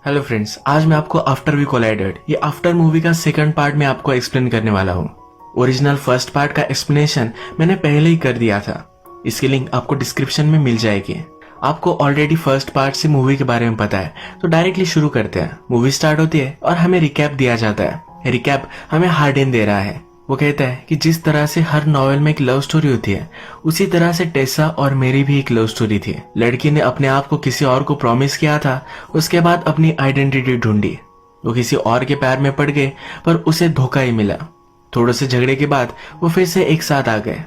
Hello friends, आज मैं आपको आफ्टर वी कोलाइडेड ये आफ्टर मूवी का सेकंड पार्ट में आपको एक्सप्लेन करने वाला हूँ। ओरिजिनल फर्स्ट पार्ट का एक्सप्लेनेशन मैंने पहले ही कर दिया था। इसकी लिंक आपको डिस्क्रिप्शन में मिल जाएगी। आपको ऑलरेडी फर्स्ट पार्ट से मूवी के बारे में पता है, तो डायरेक्टली शुरू करते हैं। मूवी स्टार्ट होती है और हमें रिकैप दिया जाता है। रिकैप हमें हार्डेन दे रहा है। वो कहता है कि जिस तरह से हर नॉवेल में एक लव स्टोरी होती है, उसी तरह से टेसा और मेरी भी एक लव स्टोरी थी। लड़की ने अपने आप को किसी और को प्रॉमिस किया था, उसके बाद अपनी आइडेंटिटी ढूंढी। वो किसी और के पैर में पड़ गए, पर उसे धोखा ही मिला। थोड़े से झगड़े के बाद वो फिर से एक साथ आ गए।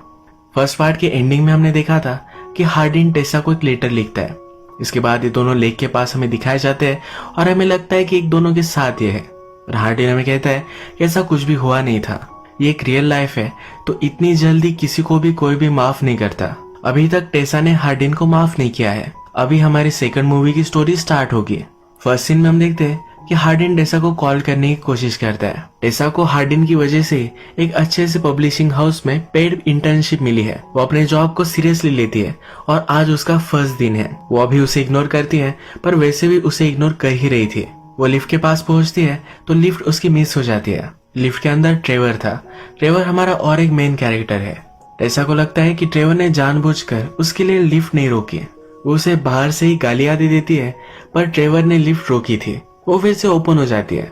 फर्स्ट पार्ट के एंडिंग में हमने देखा था कि हार्डिन टेसा को एक लेटर लिखता है। इसके बाद ये दोनों लेक के पास हमें दिखाए जाते हैं और हमें लगता है कि एक दोनों के साथ ये है। और हार्डिन हमें कहता है कि ऐसा कुछ भी हुआ नहीं था, ये एक रियल लाइफ है, तो इतनी जल्दी किसी को भी कोई भी माफ नहीं करता। अभी तक टेसा ने हार्डिन को माफ नहीं किया है। अभी हमारी सेकंड मूवी की स्टोरी स्टार्ट होगी। फर्स्ट सीन में हम देखते हैं कि हार्डिन टेसा को कॉल करने की कोशिश करता है। टेसा को हार्डिन की वजह से एक अच्छे से पब्लिशिंग हाउस में पेड इंटर्नशिप मिली है। वो अपने जॉब को सीरियसली लेती है और आज उसका फर्स्ट दिन है। वो अभी उसे इग्नोर करती है, पर वैसे भी उसे इग्नोर कर ही रही थी। वो लिफ्ट के पास पहुंचती है तो लिफ्ट उसकी मिस हो जाती है। लिफ्ट के अंदर ट्रेवर था। ट्रेवर हमारा और एक मेन कैरेक्टर है। टेसा को लगता है कि ट्रेवर ने जानबूझकर उसके लिए लिफ्ट नहीं रोकी। वो उसे बाहर से ही गालियां दे देती है, पर ट्रेवर ने लिफ्ट रोकी थी। वो फिर से ओपन हो जाती है।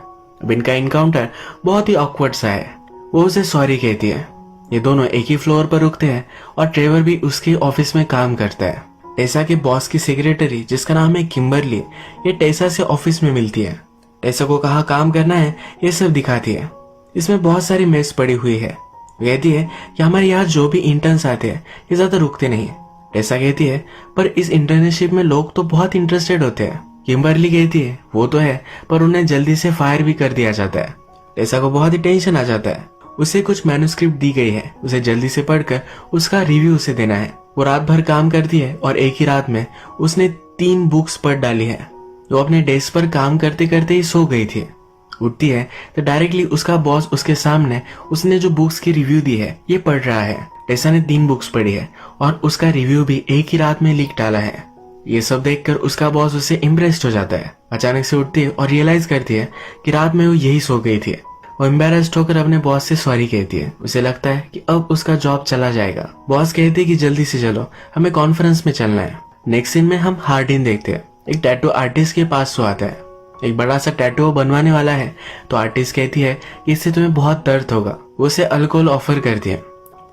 अब इनका इनकाउंटर बहुत ही ऑकवर्ड सा है। वो उसे सॉरी कहती है। ये दोनों एक ही फ्लोर पर रुकते हैं और ट्रेवर भी उसके ऑफिस में काम करता है। टेसा के बॉस की सेक्रेटरी, जिसका नाम है किम्बरली, ये टेसा से ऑफिस में मिलती है। टेसा को कहाँ काम करना है ये सब दिखाती है। इसमें बहुत सारी मेस पड़ी हुई है। कहती है कि हमारे यहाँ जो भी इंटर्न्स आते हैं ये ज्यादा रुकते नहीं। टेसा कहती है पर इस इंटर्नशिप में लोग तो बहुत इंटरेस्टेड होते हैं। किम्बरली कहती है वो तो है, पर उन्हें जल्दी से फायर भी कर दिया जाता है। टेसा को बहुत ही टेंशन आ जाता है। उसे कुछ मैन्युस्क्रिप्ट दी गई है, उसे जल्दी से पढ़कर उसका रिव्यू उसे देना है। वो रात भर काम करती है और एक ही रात में उसने 3 बुक्स पढ़ डाली है। वो अपने डेस्क पर काम करते करते ही सो गई थी। उठती है तो डायरेक्टली उसका बॉस उसके सामने उसने जो बुक्स की रिव्यू दी है ये पढ़ रहा है। टेसा ने 3 बुक्स पढ़ी है और उसका रिव्यू भी एक ही रात में लिख डाला है। ये सब देखकर उसका बॉस उससे इम्प्रेस्ड हो जाता है। अचानक से उठती है और रियलाइज करती है कि रात में वो यही सो गई थी। वो एम्बेरस्ड होकर अपने बॉस से सॉरी कहती है। उसे लगता है कि अब उसका जॉब चला जाएगा। बॉस कहते हैं कि जल्दी से चलो, हमें कॉन्फ्रेंस में चलना है। नेक्स्ट सीन में हम हार्डिन देखते हैं। एक टैटू आर्टिस्ट के पास सो आता है। एक बड़ा सा टैटू बनवाने वाला है, तो आर्टिस्ट कहती है कि इससे तुम्हें बहुत दर्द होगा। वो उसे अल्कोहल ऑफर करती है।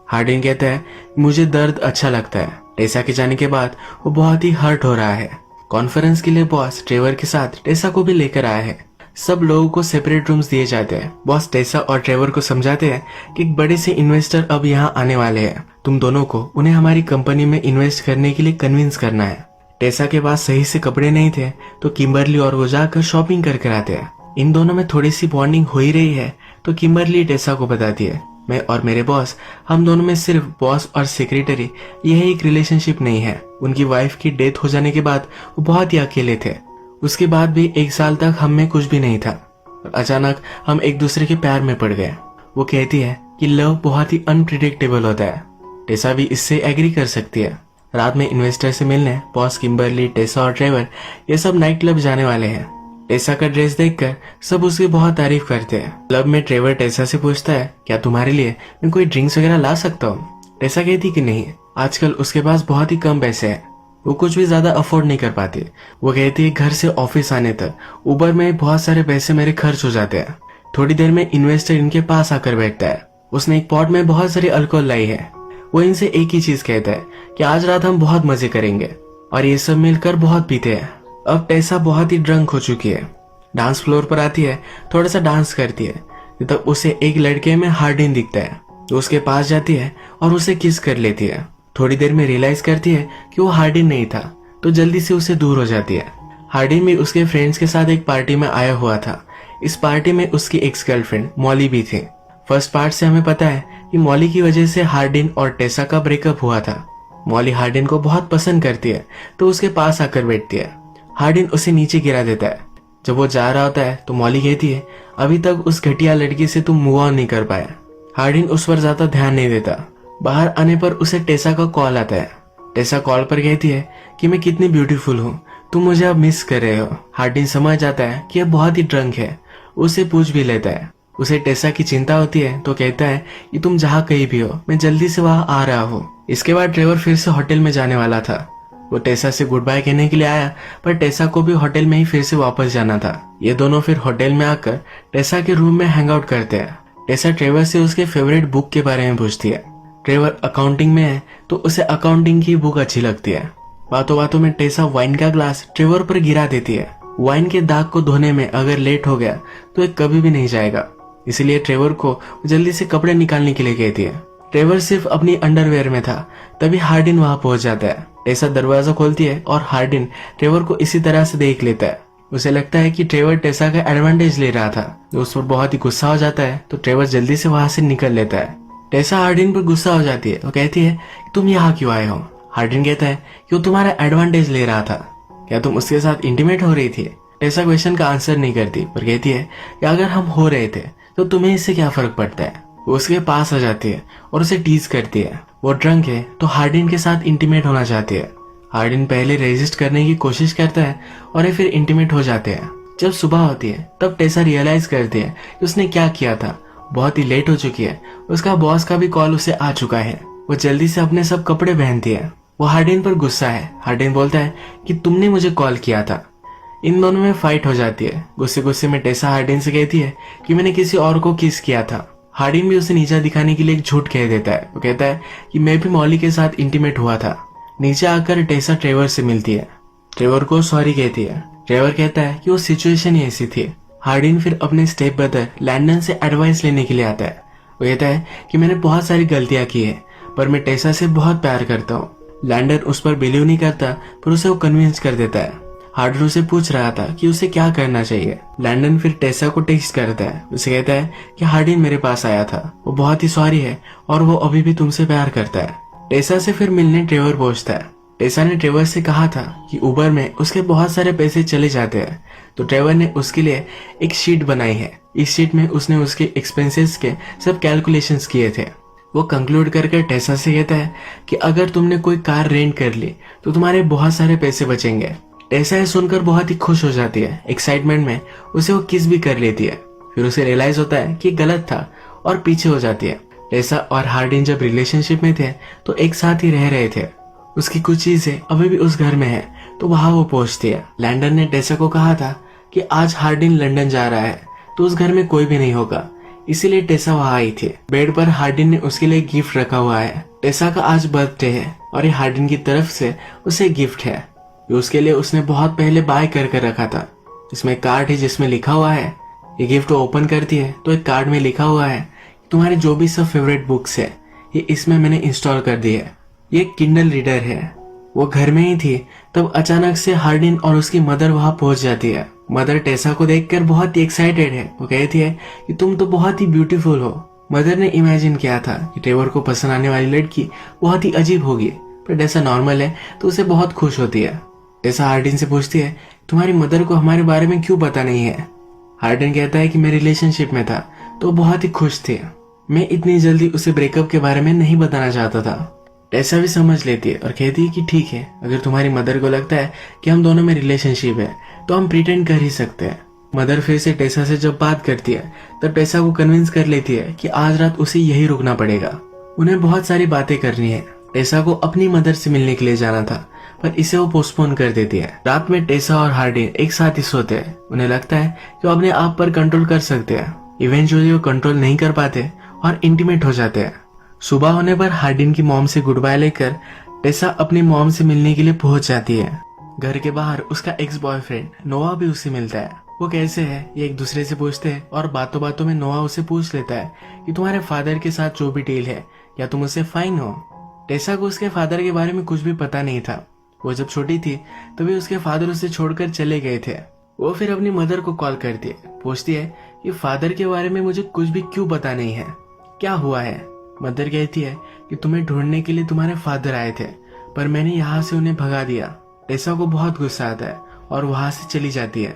हार्डिन कहता है मुझे दर्द अच्छा लगता है। टेसा के जाने के बाद वो बहुत ही हर्ट हो रहा है। कॉन्फ्रेंस के लिए बॉस ट्रेवर के साथ टेसा को भी लेकर आया है। सब लोगों को सेपरेट रूम्स दिए जाते हैं। बॉस टेसा और ट्रेवर को समझाते हैं कि एक बड़े से इन्वेस्टर अब यहाँ आने वाले हैं। तुम दोनों को उन्हें हमारी कंपनी में इन्वेस्ट करने के लिए कन्विंस करना है। टेसा के पास सही से कपड़े नहीं थे, तो किम्बरली और वो जाकर शॉपिंग करके आते हैं। इन दोनों में थोड़ी सी बॉन्डिंग हो ही रही है, तो किम्बरली टेसा को बताती है मैं और मेरे बॉस, हम दोनों में सिर्फ बॉस और सेक्रेटरी, यह एक रिलेशनशिप नहीं है। उनकी वाइफ की डेथ हो जाने के बाद वो बहुत ही अकेले थे। उसके बाद भी 1 साल तक हम में कुछ भी नहीं था। अचानक हम एक दूसरे के प्यार में पड़ गए। वो कहती है कि लव बहुत ही अनप्रिडिक्टेबल होता है। टेसा भी इससे एग्री कर सकती है। रात में इन्वेस्टर से मिलने बॉस, किम्बरली, टेसा और ट्रेवर ये सब नाइट क्लब जाने वाले हैं। टेसा का ड्रेस देखकर सब उसकी बहुत तारीफ करते हैं। क्लब में ट्रेवर टेसा से पूछता है क्या तुम्हारे लिए मैं कोई ड्रिंक्स वगैरह ला सकता हूँ। टेसा कहती कि नहीं, आजकल उसके पास बहुत ही कम पैसे हैं, वो कुछ भी ज्यादा अफोर्ड नहीं कर पाती। वो कहती है घर से ऑफिस आने तक उबर में बहुत सारे पैसे मेरे खर्च हो जाते हैं। थोड़ी देर में इन्वेस्टर इनके पास आकर बैठता है। उसने एक पॉट में बहुत सारी अल्कोहल लाई है। वो इनसे एक ही चीज कहता है कि आज रात हम बहुत मजे करेंगे, और ये सब मिलकर बहुत पीते हैं। अब टेसा बहुत ही ड्रंक हो चुकी है। डांस फ्लोर पर आती है, थोड़ा सा डांस करती है, तब उसे एक लड़के में हार्डिन दिखता है। तो उसके पास जाती है और उसे किस कर लेती है। थोड़ी देर में रियलाइज करती है कि वो हार्डिन नहीं था, तो जल्दी से उसे दूर हो जाती है। हार्डिन भी उसके फ्रेंड्स के साथ एक पार्टी में आया हुआ था। इस पार्टी में उसकी एक्स गर्लफ्रेंड मॉली भी थी। फर्स्ट पार्ट से हमें पता है कि मॉली की वजह से हार्डिन और टेसा का ब्रेकअप हुआ था। मॉली हार्डिन को बहुत पसंद करती है, तो उसके पास आकर बैठती है। हार्डिन उसे नीचे गिरा देता है। जब वो जा रहा होता है तो मॉली कहती है अभी तक उस घटिया लड़की से तुम मूव ऑन नहीं कर पाया। हार्डिन उस पर ज्यादा ध्यान नहीं देता। बाहर आने पर उसे टेसा का कॉल आता है। टेसा कॉल पर कहती है कि मैं कितनी ब्यूटीफुल हूँ, तुम मुझे अब मिस कर रहे हो। हार्डिन समझ जाता है कि अब बहुत ही ड्रंक है, उसे पूछ भी लेता है। उसे टेसा की चिंता होती है तो कहता है कि तुम जहाँ कहीं भी हो, मैं जल्दी से वहां आ रहा हूँ। इसके बाद ट्रेवर फिर से होटल में जाने वाला था। वो टेसा से गुड बाय कहने के लिए आया, पर टेसा को भी होटल में ही फिर से वापस जाना था। ये दोनों फिर होटल में आकर टेसा के रूम में हैंग आउट करते हैं। टेसा ट्रेवर से उसके फेवरेट बुक के बारे में पूछती है। ट्रेवर अकाउंटिंग में है तो उसे अकाउंटिंग की बुक अच्छी लगती है। बातों बातों में टेसा वाइन का ग्लास ट्रेवर पर गिरा देती है। वाइन के दाग को धोने में अगर लेट हो गया तो ये कभी भी नहीं जाएगा, इसलिए ट्रेवर को जल्दी से कपड़े निकालने के लिए कहती है। ट्रेवर सिर्फ अपनी अंडरवेयर में था, तभी हार्डिन वहां पहुंच जाता है। टेसा दरवाजा खोलती है और हार्डिन ट्रेवर को इसी तरह से देख लेता है। उसे लगता है कि ट्रेवर टेसा का एडवांटेज ले रहा था, तो उस पर बहुत ही गुस्सा हो जाता है। तो ट्रेवर जल्दी से वहां से निकल लेता है। टेसा हार्डिन पर गुस्सा हो जाती है और कहती है तुम यहाँ क्यों आए हो। हार्डिन कहता है कि वो तुम्हारा एडवांटेज ले रहा था, क्या तुम उसके साथ इंटीमेट हो रही थी। टेसा क्वेश्चन का आंसर नहीं करती, पर कहती है कि अगर हम हो रहे थे तो तुम्हें इससे क्या फर्क पड़ता है। वो उसके पास आ जाती है और उसे टीज करती है। वो ड्रंक है तो हार्डिन के साथ इंटीमेट होना चाहती है। हार्डिन पहले रेजिस्ट करने की कोशिश करता है और ये फिर इंटीमेट हो जाते हैं। जब सुबह होती है तब टेसा रियलाइज करती है कि उसने क्या किया था। बहुत ही लेट हो चुकी है, उसका बॉस का भी कॉल उसे आ चुका है। वो जल्दी से अपने सब कपड़े पहनती है। वो हार्डिन पर गुस्सा है। हार्डिन बोलता है कि तुमने मुझे कॉल किया था। इन दोनों में फाइट हो जाती है। गुस्से गुस्से में टेसा हार्डिन से कहती है कि मैंने किसी और को किस किया था। हार्डिन भी उसे नीचा दिखाने के लिए एक झूठ कह देता है। वो कहता है कि मैं भी मॉली के साथ इंटीमेट हुआ था। नीचे आकर टेसा ट्रेवर से मिलती है। ट्रेवर को सॉरी कहती है। ट्रेवर कहता है कि वो सिचुएशन ही ऐसी थी। हार्डिन फिर अपने स्टेप ब्रदर लैंडन से एडवाइस लेने के लिए आता है। वो कहता है कि मैंने बहुत सारी गलतियां की है, पर मैं टेसा से बहुत प्यार करता हूँ। लैंडन उस पर बिलीव नहीं करता, पर उसे वो कन्विंस कर देता है। हार्डिन उसे पूछ रहा था कि उसे क्या करना चाहिए। लैंडन फिर टेसा को टेक्स्ट करता है। उसे कहता है कि हार्डिन मेरे पास आया था, वो बहुत ही सॉरी है और वो अभी भी तुमसे प्यार करता है। टेसा से फिर मिलने ट्रेवर पहुंचता है। टेसा ने ट्रेवर से कहा था कि उबर में उसके बहुत सारे पैसे चले जाते हैं, तो ट्रेवर ने उसके लिए एक शीट बनाई है। इस शीट में उसने उसके एक्सपेंसेस के सब कैलकुलेशंस किए थे। वो कंक्लूड करके टेसा से कहता है कि अगर तुमने कोई कार रेंट कर ली तो तुम्हारे बहुत सारे पैसे बचेंगे। टेसा ये सुनकर बहुत ही खुश हो जाती है। एक्साइटमेंट में उसे वो किस भी कर लेती है। फिर उसे रियलाइज होता है कि गलत था और पीछे हो जाती है। टेसा और हार्डिन जब रिलेशनशिप में थे तो एक साथ ही रह रहे थे। उसकी कुछ चीजें अभी भी उस घर में है, तो वहां वो पहुंचती है। लैंडन ने टेसा को कहा था कि आज हार्डिन लंदन जा रहा है तो उस घर में कोई भी नहीं होगा, इसीलिए टेसा वहां आई थी। बेड पर हार्डिन ने उसके लिए गिफ्ट रखा हुआ है। टेसा का आज बर्थडे है और ये हार्डिन की तरफ से उसे गिफ्ट है। ये उसके लिए उसने बहुत पहले बाय कर रखा था। इसमें कार्ड है जिसमें लिखा हुआ है। ये गिफ्ट ओपन करती है तो एक कार्ड में लिखा हुआ है तुम्हारे जो भी सब फेवरेट बुक्स है ये इसमें मैंने इंस्टॉल कर दी है। ये किंडल रीडर है। वो घर में ही थी तब अचानक से हार्डिन और उसकी मदर वहां पहुंच जाती है। मदर टेसा को देखकर बहुत ही एक्साइटेड है। वो कहती है कि तुम तो बहुत ही ब्यूटीफुल हो। मदर ने इमेजिन किया था कि ट्रेवर को पसंद आने वाली लड़की बहुत ही अजीब होगी, पर टेसा नॉर्मल है तो उसे बहुत खुश होती है। टेसा हार्डिन से पूछती है तुम्हारी मदर को हमारे बारे में क्यों पता नहीं है। हार्डिन कहता है कि मैं रिलेशनशिप में था तो बहुत ही खुश थी, मैं इतनी जल्दी उसे ब्रेकअप के बारे में नहीं बताना चाहता था। टेसा भी समझ लेती है और कहती है कि ठीक है, अगर तुम्हारी मदर को लगता है कि हम दोनों में रिलेशनशिप है तो हम प्रिटेंड कर ही सकते हैं। मदर फिर से टेसा से जब बात करती है तब टेसा को कन्विंस कर लेती है कि आज रात उसे यही रुकना पड़ेगा। उन्हें बहुत सारी बातें करनी है। टेसा को अपनी मदर से मिलने के लिए जाना था, पर इसे वो पोस्टपोन कर देती है। रात में टेसा और हार्डिन एक साथ ही सोते हैं। उन्हें लगता है कि वो अपने आप पर कंट्रोल कर सकते हैं। इवेंचुअली वो कंट्रोल नहीं कर पाते और इंटीमेट हो जाते हैं। सुबह होने पर हार्डिन की मॉम से गुड बाय लेकर टेसा अपनी मॉम से मिलने के लिए पहुंच जाती है। घर के बाहर उसका एक्स बॉयफ्रेंड नोआ भी उससे मिलता है। वो कैसे है ये एक दूसरे से पूछते हैं और बातों बातों में नोआ उसे पूछ लेता है कि तुम्हारे फादर के साथ जो भी डील है या तुम उससे फाइन हो। टेसा को उसके फादर के बारे में कुछ भी पता नहीं था। वो जब छोटी थी तभी उसके फादर उसे छोड़कर चले गए थे। वो फिर अपनी मदर को कॉल करती है, पूछती है कि फादर के बारे में मुझे कुछ भी क्यों पता नहीं है, क्या हुआ है। मदर कहती है कि तुम्हें ढूंढने के लिए तुम्हारे फादर आए थे, पर मैंने यहाँ से उन्हें भगा दिया। टेसा को बहुत गुस्सा आता है और वहां से चली जाती है।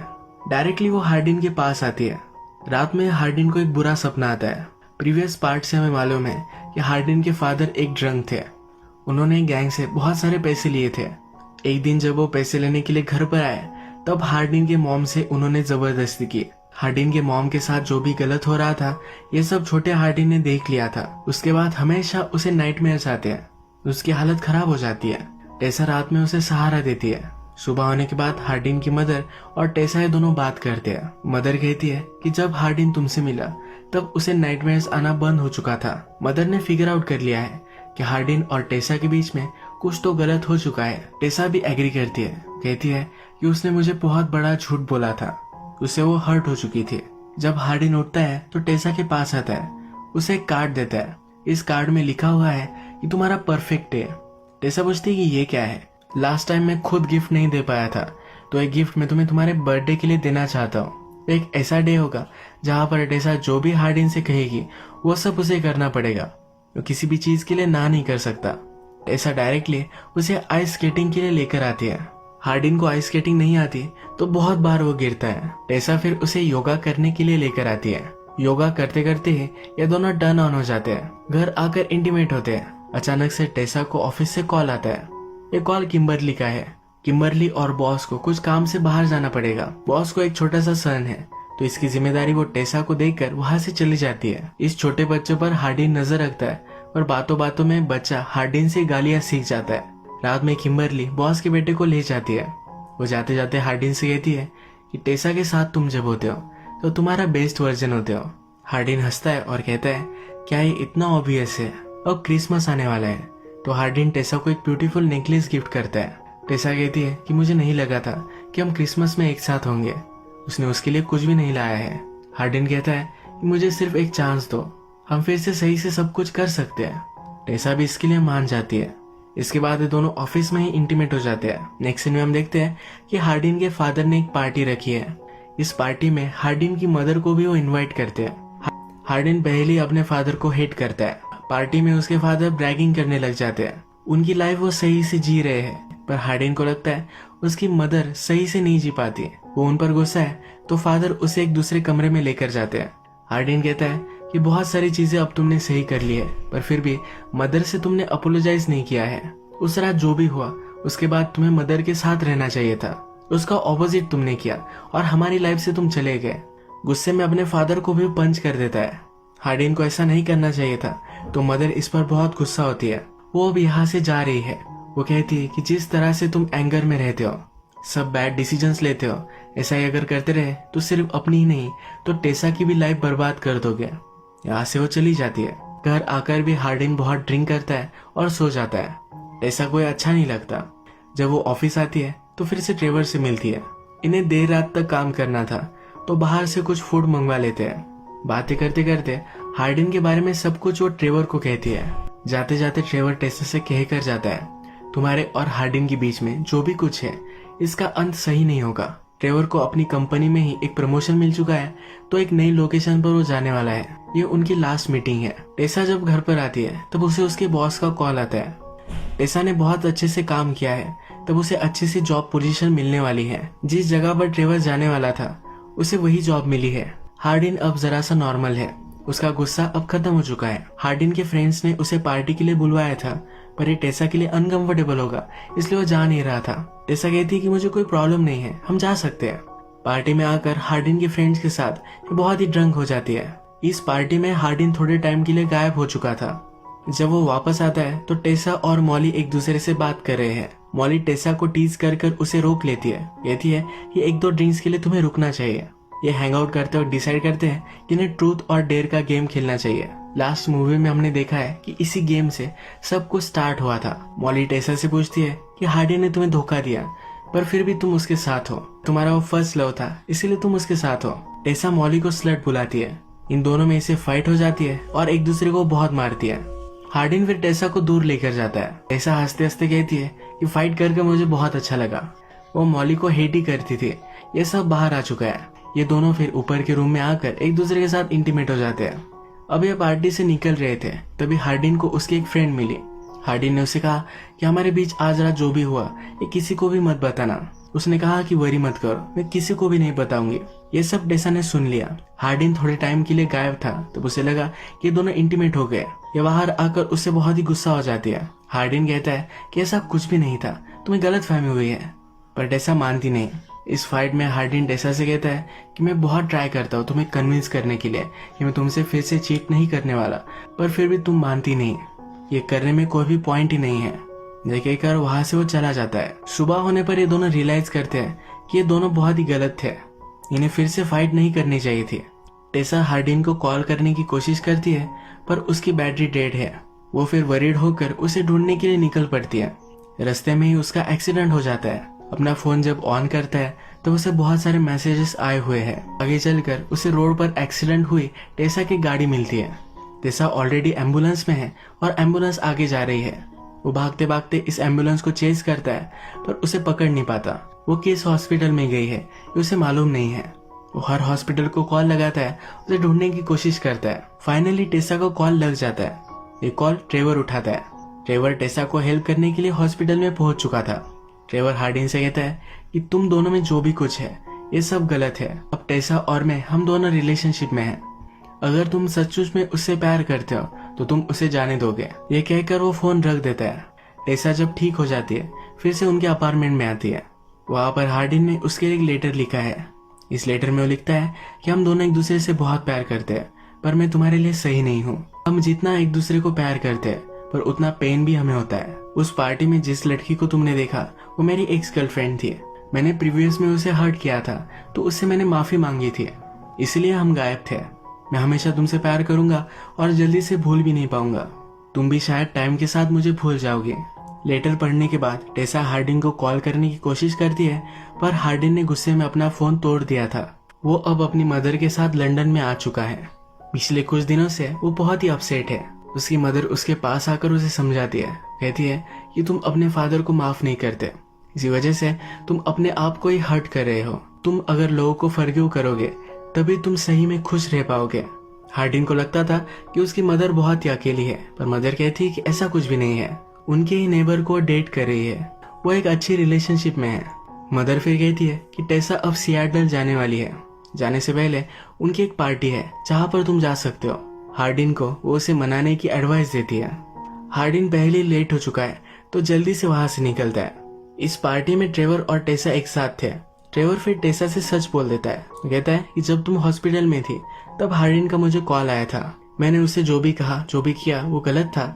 डायरेक्टली वो हार्डिन के पास आती है। रात में हार्डिन को एक बुरा सपना आता है। प्रीवियस पार्ट से हमें मालूम है कि हार्डिन के फादर एक ड्रंक थे। उन्होंने गैंग से बहुत सारे पैसे लिए थे। एक दिन जब वो पैसे लेने के लिए घर पर आए तब हार्डिन के मॉम से उन्होंने जबरदस्ती की। हार्डिन के मॉम के साथ जो भी गलत हो रहा था ये सब छोटे हार्डिन ने देख लिया था। उसके बाद हमेशा उसे नाइटमेयर्स आते हैं, उसकी हालत खराब हो जाती है। टेसा रात में उसे सहारा देती है। सुबह होने के बाद हार्डिन की मदर और टेसा ये दोनों बात करते हैं। मदर कहती है कि जब हार्डिन तुमसे मिला तब उसे नाइटमेयर्स आना बंद हो चुका था। मदर ने फिगर आउट कर लिया है कि हार्डिन और टेसा के बीच में कुछ तो गलत हो चुका है। टेसा भी एग्री करती है, कहती है कि उसने मुझे बहुत बड़ा झूठ बोला था, उससे वो हर्ट हो चुकी थी। जब हार्डिन उठता है तो टेसा के पास आता है, उसे एक कार्ड देता है। इस कार्ड में लिखा हुआ है कि तुम्हारा परफेक्ट डे। टेसा पूछती है कि ये क्या है। लास्ट टाइम मैं खुद गिफ्ट नहीं दे पाया था, तो एक गिफ्ट मैं तुम्हें तुम्हारे बर्थडे के लिए देना चाहता हूँ। एक ऐसा डे होगा जहाँ पर टेसा जो भी हार्डिन से कहेगी वो सब उसे करना पड़ेगा। वो किसी भी चीज के लिए ना नहीं कर सकता। टेसा डायरेक्टली उसे आइस स्केटिंग के लिए लेकर आती है। हार्डिन को आइस स्केटिंग नहीं आती तो बहुत बार वो गिरता है। टेसा फिर उसे योगा करने के लिए लेकर आती है। योगा करते करते ही ये दोनों टर्न ऑन हो जाते हैं, घर आकर इंटीमेट होते हैं। अचानक से टेसा को ऑफिस से कॉल आता है। ये कॉल किम्बरली का है। किम्बरली और बॉस को कुछ काम से बाहर जाना पड़ेगा। बॉस को एक छोटा सा सन है तो इसकी जिम्मेदारी वो टेसा को देकर वहां से चली जाती है। इस छोटे बच्चे पर हार्डिन नजर रखता है और बातों बातों में बच्चा हार्डिन से गालियां सीख जाता है। रात में किम्बरली बॉस के बेटे को ले जाती है। वो जाते जाते हार्डिन से कहती है कि टेसा के साथ तुम जब होते हो तो तुम्हारा बेस्ट वर्जन होते हो। हार्डिन हंसता है और कहता है क्या ये इतना ऑब्वियस है, अब क्रिसमस आने वाला है। तो हार्डिन टेसा को एक ब्यूटीफुल नेकलेस गिफ्ट करता है। टेसा कहती है कि मुझे नहीं लगा था कि हम क्रिसमस में एक साथ होंगे। उसने उसके लिए कुछ भी नहीं लाया है। हार्डिन कहता है कि मुझे सिर्फ एक चांस दो, हम फिर से सही से सब कुछ कर सकते हैं। टेसा भी इसके लिए मान जाती है। इसके बाद ये दोनों ऑफिस में ही इंटीमेट हो जाते हैं। नेक्स्ट सीन में हम देखते हैं कि हार्डिन के फादर ने एक पार्टी रखी है। इस पार्टी में हार्डिन की मदर को भी वो इनवाइट करते हैं। हार्डिन पहले ही अपने फादर को हेट करता है। पार्टी में उसके फादर ब्रैगिंग करने लग जाते हैं। उनकी लाइफ वो सही से जी रहे हैं, पर हार्डिन को लगता है उसकी मदर सही से नहीं जी पाती। वो उन पर गुस्सा है तो फादर उसे एक दूसरे कमरे में लेकर जाते हैं। हार्डिन कहता है कि बहुत सारी चीजें अब तुमने सही कर ली है, पर फिर भी मदर से तुमने अपोलोजाइज नहीं किया है। उस रात जो भी हुआ उसके बाद तुम्हें मदर के साथ रहना चाहिए था, उसका ऑपोजिट तुमने किया और हमारी लाइफ से तुम चले गए। गुस्से में अपने फादर को भी पंच कर देता है। हार्डिन को ऐसा नहीं करना चाहिए था, तो मदर इस पर बहुत गुस्सा होती है। वो अब यहाँ से जा रही है। वो कहती है कि जिस तरह से तुम एंगर में रहते हो, सब बैड डिसीजंस लेते हो, ऐसा ही अगर करते रहे तो सिर्फ अपनी ही नहीं तो टेसा की भी लाइफ बर्बाद कर दोगे। यहाँ से वो चली जाती है। घर आकर भी हार्डिन बहुत ड्रिंक करता है और सो जाता है। टेसा को अच्छा नहीं लगता। जब वो ऑफिस आती है तो फिर से ट्रेवर से मिलती है। इन्हें देर रात तक काम करना था तो बाहर से कुछ फूड मंगवा लेते हैं। बातें करते करते हार्डिन के बारे में सब कुछ वो ट्रेवर को कहती है। जाते जाते ट्रेवर टेसा से कह कर जाता है तुम्हारे और हार्डिन के बीच में जो भी कुछ है इसका अंत सही नहीं होगा। ट्रेवर को अपनी कंपनी में ही एक प्रमोशन मिल चुका है तो एक नई लोकेशन पर वो जाने वाला है। ये उनकी लास्ट मीटिंग है। टेसा जब घर पर आती है तब उसे उसके बॉस का कॉल आता है। टेसा ने बहुत अच्छे से काम किया है, तब उसे अच्छी सी जॉब पोजीशन मिलने वाली है। जिस जगह पर ट्रेवर जाने वाला था उसे वही जॉब मिली है। हार्डिन अब जरा सा नॉर्मल है, उसका गुस्सा अब खत्म हो चुका है। हार्डिन के फ्रेंड्स ने उसे पार्टी के लिए बुलवाया था, पर ये टेसा के लिए अनकंफर्टेबल होगा इसलिए वो जा नहीं रहा था। टेसा कहती है कि मुझे कोई प्रॉब्लम नहीं है, हम जा सकते हैं। पार्टी में आकर हार्डिन के फ्रेंड्स के साथ बहुत ही ड्रंक हो जाती है। इस पार्टी में हार्डिन थोड़े टाइम के लिए गायब हो चुका था। जब वो वापस आता है तो टेसा और मॉली एक दूसरे से बात कर रहे हैं। मॉली टेसा को टीज कर कर उसे रोक लेती है, कहती है कि एक दो ड्रिंक्स के लिए तुम्हें रुकना चाहिए। ये हैंग आउट करते वक्त डिसाइड करते हैं कि इन्हें ट्रूथ और डेयर का गेम खेलना चाहिए। लास्ट मूवी में हमने देखा है कि इसी गेम से सब कुछ स्टार्ट हुआ था। मॉली टेसा से पूछती है कि हार्डिन ने तुम्हें धोखा दिया पर फिर भी तुम उसके साथ हो, तुम्हारा वो फर्स्ट लव था इसीलिए तुम उसके साथ हो। टेसा मॉली को स्लट बुलाती है। इन दोनों में इसे फाइट हो जाती है और एक दूसरे को बहुत मारती है। हार्डिन फिर टेसा को दूर लेकर जाता है। टेसा हंसते हंसते कहती है कि फाइट करके मुझे बहुत अच्छा लगा। वो मॉली को हेट ही करती थी। ये सब बाहर आ चुका है। ये दोनों फिर ऊपर के रूम में आकर एक दूसरे के साथ इंटीमेट हो जाते हैं। अब ये पार्टी से निकल रहे थे तभी हार्डिन को उसकी एक फ्रेंड मिली। हार्डिन ने उसे कहा कि हमारे बीच आज रात जो भी हुआ ये किसी को भी मत बताना। उसने कहा कि वरी मत करो, मैं किसी को भी नहीं बताऊंगी। ये सब टेसा ने सुन लिया। हार्डिन थोड़े टाइम के लिए गायब था, तब उसे लगा कि ये दोनों इंटीमेट हो गए। ये बाहर आकर उससे बहुत ही गुस्सा हो जाती है। हार्डिन कहता है कि ऐसा कुछ भी नहीं था, तुम्हें गलत फहमी हुई है, पर टेसा मानती नहीं। इस फाइट में हार्डिन टेसा से कहता है कि मैं बहुत ट्राई करता हूँ तुम्हें कन्विंस करने के लिए कि मैं तुमसे फिर से चीट नहीं करने वाला, पर फिर भी तुम मानती नहीं। ये करने में कोई भी पॉइंट ही नहीं है। ये कहकर वहां से वो चला जाता है। सुबह होने पर ये दोनों रियलाइज करते हैं कि ये दोनों बहुत ही गलत थे, इन्हें फिर से फाइट नहीं करनी चाहिए थी। टेसा हार्डिन को कॉल करने की कोशिश करती है, पर उसकी बैटरी डेड है। वो फिर वरीड होकर उसे ढूंढने के लिए निकल पड़ती है। रास्ते में ही उसका एक्सीडेंट हो जाता है। अपना फोन जब ऑन करता है तो उसे बहुत सारे मैसेजेस आए हुए हैं। आगे चलकर उसे रोड पर एक्सीडेंट हुई टेसा की गाड़ी मिलती है। टेसा ऑलरेडी एम्बुलेंस में है और एम्बुलेंस आगे जा रही है। वो भागते भागते इस एम्बुलेंस को चेस करता है, पर उसे पकड़ नहीं पाता। वो किस हॉस्पिटल में गई है ये उसे मालूम नहीं है। वो हर हॉस्पिटल को कॉल लगाता है, उसे ढूंढने की कोशिश करता है। फाइनली टेसा को कॉल लग जाता है। ये कॉल ट्रेवर उठाता है। ट्रेवर टेसा को हेल्प करने के लिए हॉस्पिटल में पहुंच चुका था। ट्रेवर हार्डिन से कहता है कि तुम दोनों में जो भी कुछ है ये सब गलत है। अब टेसा और मैं हम दोनों रिलेशनशिप में हैं। अगर तुम सचमुच में उससे प्यार करते हो तो तुम उसे जाने दोगे। ये कहकर वो फोन रख देता है। टेसा जब ठीक हो जाती है फिर से उनके अपार्टमेंट में आती है। वहां पर हार्डिन ने उसके लिए एक लेटर लिखा है। इस लेटर में वो लिखता है कि हम दोनों एक दूसरे से बहुत प्यार करते हैं, पर मैं तुम्हारे लिए सही नहीं हूँ। हम जितना एक दूसरे को प्यार करते हैं पर उतना पेन भी हमें होता है। उस पार्टी में जिस लड़की को तुमने देखा वो मेरी एक्स गर्लफ्रेंड थी। मैंने प्रीवियस में उसे हर्ट किया था तो उससे मैंने माफी मांगी थी, इसलिए हम गायब थे। मैं हमेशा तुमसे प्यार करूंगा और जल्दी से भूल भी नहीं पाऊंगा। तुम भी शायद टाइम के साथ मुझे भूल जाओगे। लेटर पढ़ने के बाद टेसा हार्डिन को कॉल करने की कोशिश करती है, पर हार्डिन ने गुस्से में अपना फोन तोड़ दिया था। वो अब अपनी मदर के साथ लंदन में आ चुका है। पिछले कुछ दिनों से वो बहुत ही अपसेट है। उसकी मदर उसके पास आकर उसे समझाती है, कहती है कि तुम अपने फादर को माफ नहीं करते, इसी वजह से तुम अपने आप को ही हर्ट कर रहे हो। तुम अगर लोगों को फॉरगिव करोगे तभी तुम सही में खुश रह पाओगे। हार्डिन को लगता था कि उसकी मदर बहुत ही अकेली है, पर मदर कहती है कि ऐसा कुछ भी नहीं है। उनके ही नेबर को डेट कर रही है, वो एक अच्छी रिलेशनशिप में है। मदर फिर कहती है कि टेसा अब सियाटल जाने वाली है। जाने से पहले उनकी एक पार्टी है जहाँ पर तुम जा सकते हो। हार्डिन को वो उसे मनाने की एडवाइस देती है। हार्डिन पहले लेट हो चुका है तो जल्दी से वहां से निकलता है। इस पार्टी में ट्रेवर और टेसा एक साथ थे। ट्रेवर फिर टेसा से सच बोल देता है। कहता है कि जब तुम हॉस्पिटल में थी तब हार्डिन का मुझे कॉल आया था। मैंने उसे जो भी कहा जो भी किया वो गलत था,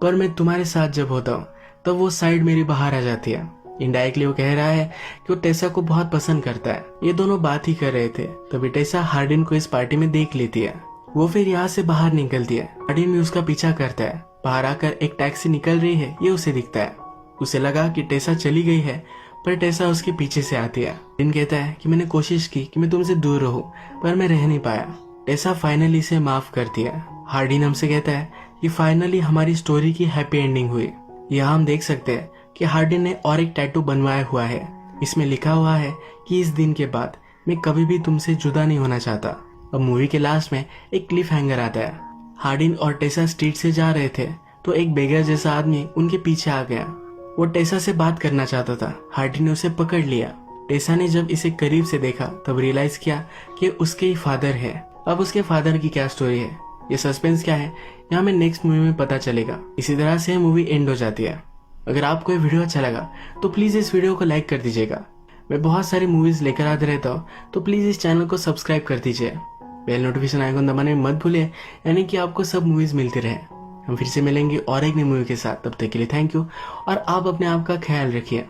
पर मैं तुम्हारे साथ जब होता हूँ तब वो साइड मेरी बाहर आ जाती है। इनडायरेक्टली वो कह रहा है कि वो टेसा को बहुत पसंद करता है। ये दोनों बात ही कर रहे थे तभी टेसा हार्डिन को इस पार्टी में देख लेती है। वो फिर यहाँ से बाहर निकलती है। हार्डिन भी उसका पीछा करता है। बाहर आकर एक टैक्सी निकल रही है, ये उसे दिखता है। उसे लगा कि टेसा चली गई है, पर टेसा उसके पीछे से आती है। हार्डिन कहता है कि मैंने कोशिश की कि मैं तुमसे दूर रहूं, पर मैं रह नहीं पाया। टेसा फाइनली इसे माफ करती है। हार्डिन हमसे कहता है कि फाइनली हमारी स्टोरी की हैप्पी एंडिंग हुई। यहाँ हम देख सकते हैं कि हार्डिन ने और एक टैटू बनवाया हुआ है। इसमें लिखा हुआ है कि इस दिन के बाद मैं कभी भी तुमसे जुदा नहीं होना चाहता। अब मूवी के लास्ट में एक क्लिफ हैंगर आता है। हार्डिन और टेसा स्ट्रीट से जा रहे थे तो एक बेगर जैसा आदमी उनके पीछे आ गया। वो टेसा से बात करना चाहता था। हार्डिन ने उसे पकड़ लिया। टेसा ने जब इसे करीब से देखा तब रियलाइज किया कि उसके ही फादर है। अब उसके फादर की क्या स्टोरी है, ये सस्पेंस क्या है, यहाँ में नेक्स्ट मूवी में पता चलेगा। इसी तरह से मूवी एंड हो जाती है। अगर आपको ये वीडियो अच्छा लगा तो प्लीज इस वीडियो को लाइक कर दीजिएगा। मैं बहुत सारी मूवीज लेकर आते रहता हूँ, तो प्लीज इस चैनल को सब्सक्राइब कर दीजिए। बेल नोटिफिकेशन आइकन दबाने में मत भूलिए, यानी कि आपको सब मूवीज मिलती रहे। हम फिर से मिलेंगे और एक नई मूवी के साथ। तब तक के लिए थैंक यू और आप अपने आप का ख्याल रखिए।